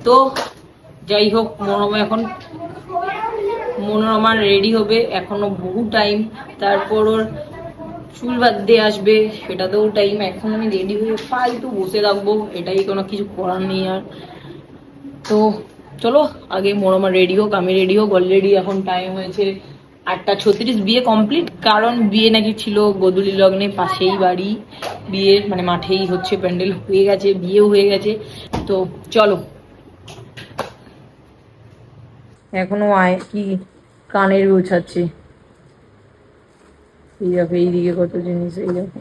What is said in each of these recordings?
তো যাই হোক, মনোরমা রেডি হবে, এখনো বহু টাইম। তারপর ওর চুল বাঁধতে আসবে, সেটাতেও টাইম। এখন আমি রেডি হয়ে ফালতু বসে থাকবো, এটাই কোনো কিছু করার নেই আর। তো চলো আগে মনোরমা রেডি হোক, আমি রেডি হোক। অলরেডি এখন টাইম হয়েছে 8:36, বিয়ে কমপ্লিট। কারণ বিয়ে নাকি ছিল গোধূলি লগ্নে, পাশেই বাড়ি, বিয়ে মানে মাঠেই হচ্ছে, প্যান্ডেল হয়ে গেছে, বিয়েও হয়ে গেছে। তো চলো, এখনো কি কানের গোছাচ্ছে, এই দেখো এইদিকে কত জিনিস, এই দেখো।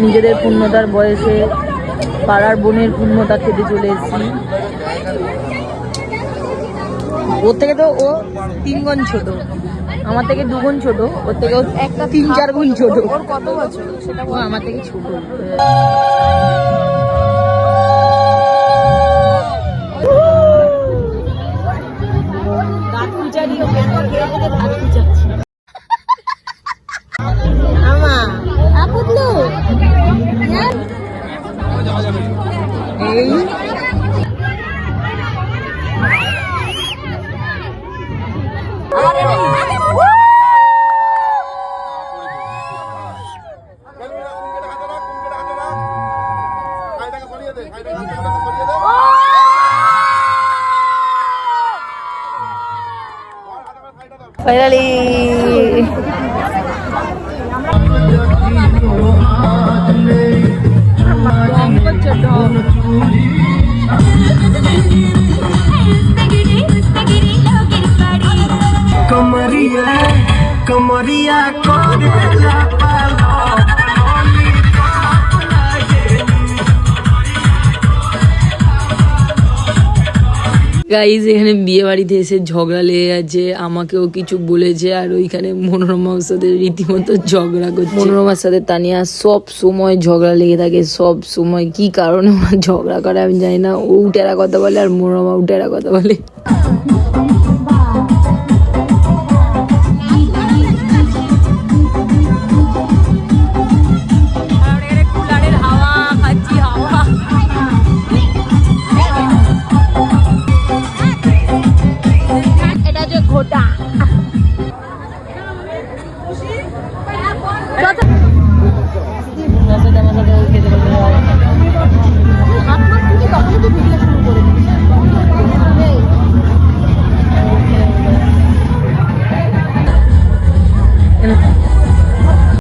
নিজেদের পূর্ণতার বয়সে পাড়ার বোনের পূর্ণতা খেতে চলে এসেছি। ওর থেকে তো ও 3 গুণ ছোট, আমার থেকে 2 গুণ ছোট, ওর থেকে 3-4 গুণ ছোট। ওর কত বছর? সেটা ও আমার থেকে ছোট। দাঁত কুচারি, ও কেন খেয়ে দাঁত কুচাচ্ছি। আমা আপুতলু এই ফাইনালি कमरिया कमरिया कोरेला पालो গাইজ এখানে বিয়ে বাড়িতে এসে ঝগড়া লেগে গেছে, আমাকেও কিছু বলেছে, আর ওইখানে মনোরমার সাথে রীতিমতো ঝগড়া করছে। মনোরমার সাথে তানিয়া সব সময় ঝগড়া লেগে থাকে, সব সময়। কি কারণে ওরা ঝগড়া করে আমি জানি না। ও উঠেরা কথা বলে আর মনোরমা উঠেরা কথা বলে।